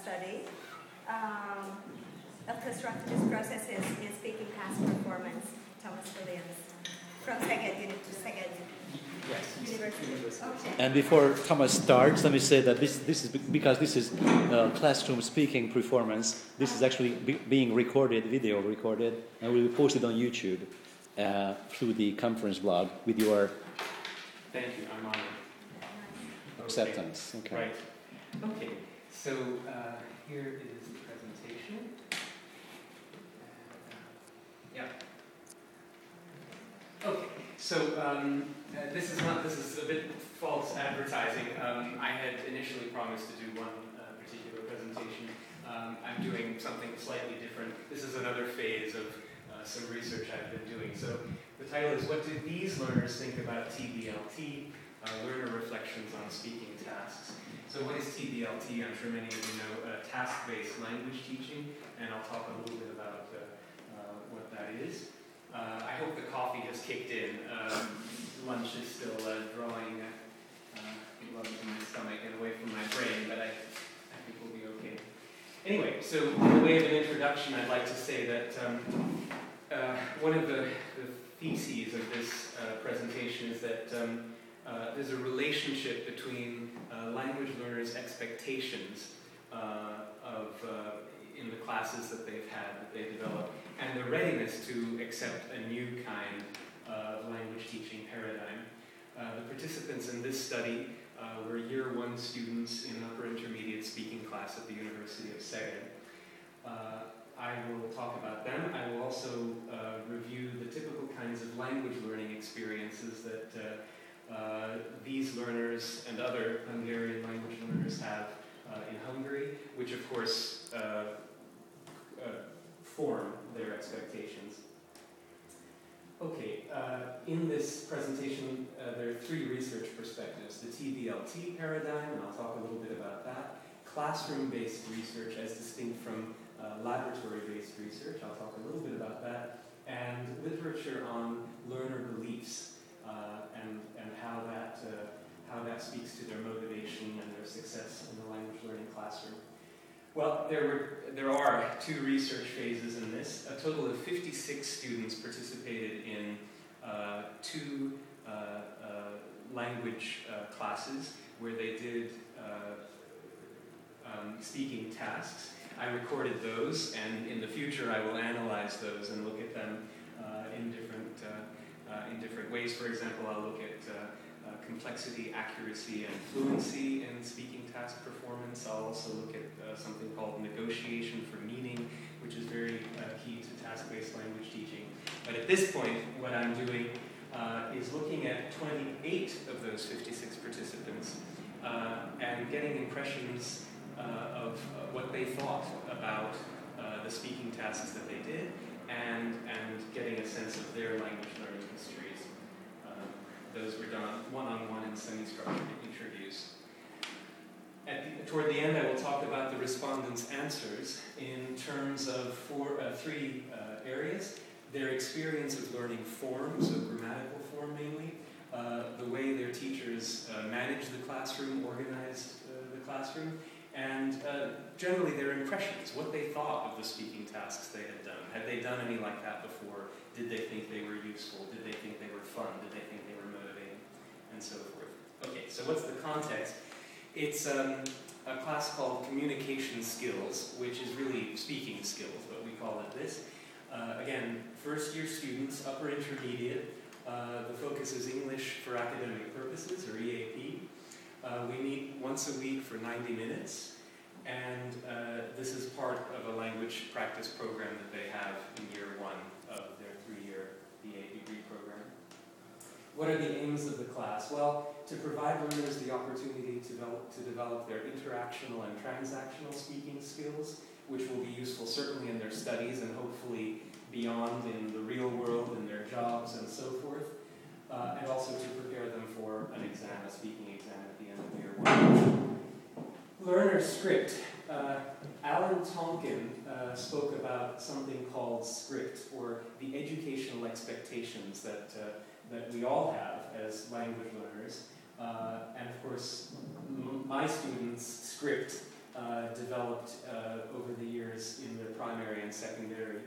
study of constructivist processes in speaking past performance. Thomas Williams from Szeged University. Okay. And before Thomas starts, let me say that this is because this is classroom speaking performance. This is actually being recorded, video recorded, and will be posted on YouTube through the conference blog with your. Thank you. I'm honored. Acceptance. Okay. Right. Okay. So here is the presentation. Yeah. Okay. So this is a bit false advertising. I had initially promised to do one particular presentation. I'm doing something slightly different. This is another phase of some research I've been doing. So the title is, "What do these learners think about TBLT? Learner Reflections on Speaking Tasks." So what is TBLT? I'm sure many of you know task-based language teaching, and I'll talk a little bit about what that is. I hope the coffee has kicked in. Lunch is still drawing blood to my stomach and away from my brain, but I think we'll be okay. Anyway, so in the way of an introduction, I'd like to say that one of the theses of this presentation is that there's a relationship between language learners' expectations in the classes that they've had, that they develop, and their readiness to accept a new kind of language teaching paradigm. The participants in this study were Year 1 students in an upper intermediate speaking class at the University of Szeged. I will talk about them. I will also review the typical kinds of language learning experiences that these learners and other Hungarian language learners have in Hungary, which of course form their expectations. Okay, in this presentation there are three research perspectives: the TBLT paradigm, and I'll talk a little bit about that; classroom-based research as distinct from laboratory-based research, I'll talk a little bit about that; and literature on learner beliefs and how that speaks to their motivation and their success in the language learning classroom. Well, there are two research phases in this. A total of 56 students participated in two language classes where they did speaking tasks. I recorded those, and in the future I will analyze those and look at them in different ways. For example, I'll look at complexity, accuracy, and fluency in speaking task performance. I'll also look at something called negotiation for meaning, which is very key to task-based language teaching. But at this point, what I'm doing is looking at 28 of those 56 participants and getting impressions of what they thought about the speaking tasks that they did, and getting a sense of their language learning histories. Those were done one-on-one in semi-structured interviews. Toward the end, I will talk about the respondents' answers in terms of three areas: their experience of learning form, so grammatical form mainly, the way their teachers managed the classroom, organized the classroom, and generally their impressions, what they thought of the speaking tasks they had done. Had they done any like that before? Did they think they were useful? Did they think they were fun? Did they think they were motivating? And so forth. Okay, so what's the context? It's a class called Communication Skills, which is really speaking skills, but we call it this. Again, first-year students, upper intermediate. The focus is English for academic purposes, or EAP. We meet once a week for 90 minutes, and this is part of a language practice program that they have in year 1 of their 3-year BA degree program. What are the aims of the class? Well, to provide learners the opportunity to develop their interactional and transactional speaking skills, which will be useful certainly in their studies and hopefully beyond in the real world, in their jobs and so forth, and also to prepare them for an exam, a speaking exam at the end of year 1. Learner script. Alan Tonkin spoke about something called script, or the educational expectations that we all have as language learners. And of course, my students' script developed over the years in their primary and secondary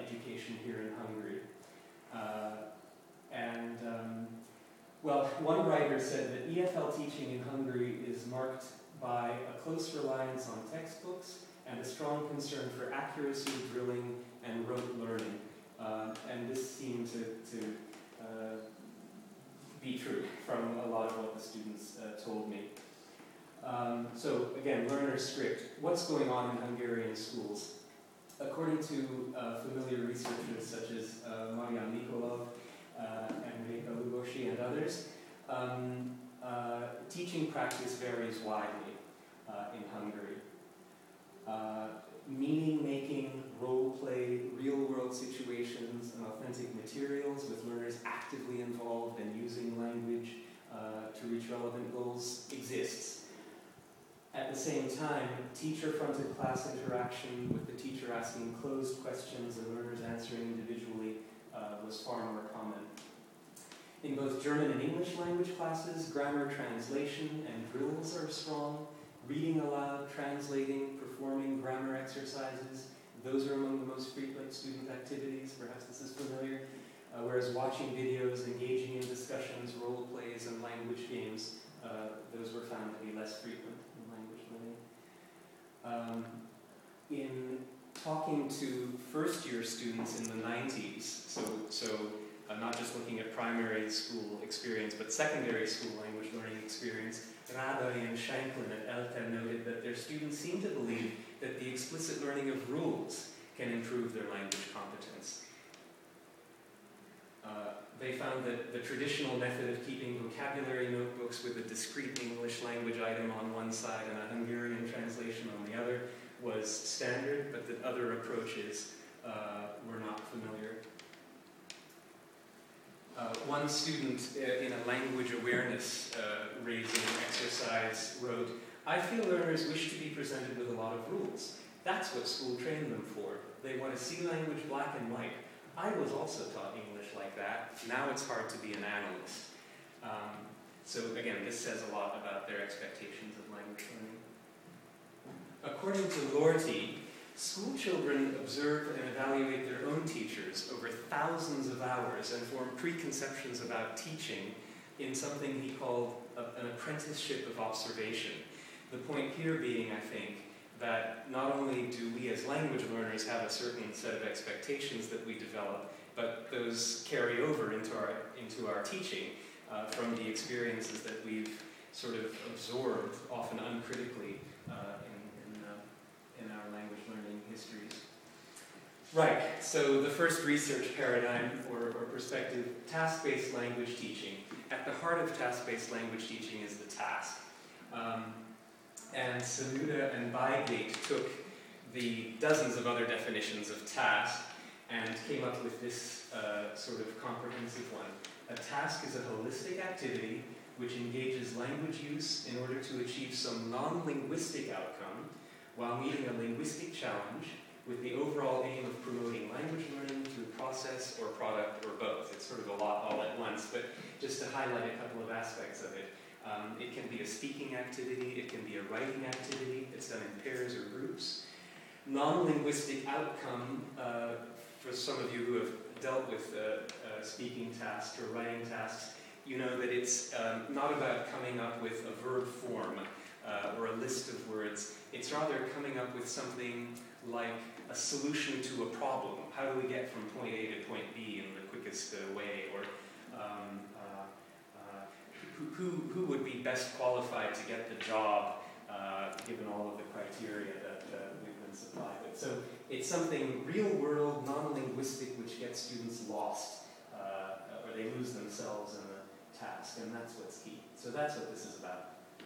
education here in Hungary. Well, one writer said that EFL teaching in Hungary is marked by a close reliance on textbooks and a strong concern for accuracy, drilling, and rote learning. And this seemed to be true from a lot of what the students told me. So again, learner script. What's going on in Hungarian schools? According to familiar researchers such as Marian Nikolov, Enrique Lugosi, and others, teaching practice varies widely in Hungary. Meaning-making, role-play, real-world situations, and authentic materials with learners actively involved and using language to reach relevant goals exists. At the same time, teacher-fronted class interaction with the teacher asking closed questions and learners answering individually was far more common. In both German and English language classes, grammar translation and drills are strong. Reading aloud, translating, performing grammar exercises, those are among the most frequent student activities. Perhaps this is familiar. Whereas watching videos, engaging in discussions, role plays, and language games, those were found to be less frequent in language learning. In talking to first-year students in the 90s, so not just looking at primary school experience, but secondary school language learning experience, Radai and Shanklin at ELTE noted that their students seem to believe that the explicit learning of rules can improve their language competence. They found that the traditional method of keeping vocabulary notebooks with a discrete English language item on one side and a Hungarian translation on the other was standard, but that other approaches were not familiar. One student in a language awareness raising exercise wrote, "I feel learners wish to be presented with a lot of rules. That's what school trained them for. They want to see language black and white. I was also taught English like that. Now it's hard to be an analyst." So again, this says a lot about their expectations of language learning. According to Lorty, school children observe and evaluate their own teachers over thousands of hours and form preconceptions about teaching in something he called an apprenticeship of observation. The point here being, I think, that not only do we as language learners have a certain set of expectations that we develop, but those carry over into our teaching from the experiences that we've sort of absorbed, often uncritically, in our language learning histories. Right, so the first research paradigm or perspective, task-based language teaching. At the heart of task-based language teaching is the task. And Sanuda and Bygate took the dozens of other definitions of task and came up with this sort of comprehensive one. A task is a holistic activity which engages language use in order to achieve some non-linguistic outcome while meeting a linguistic challenge with the overall aim of promoting language learning through process or product or both. It's sort of a lot all at once, but just to highlight a couple of aspects of it. It can be a speaking activity, it can be a writing activity, it's done in pairs or groups. Non-linguistic outcome, for some of you who have dealt with speaking tasks or writing tasks, you know that it's not about coming up with a verb form or a list of words. It's rather coming up with something like a solution to a problem. How do we get from point A to point B in the quickest way? Or who would be best qualified to get the job given all of the criteria that we've been supplied with? So it's something real world, non-linguistic, which gets students lost or they lose themselves in the task, and that's what's key. So that's what this is about.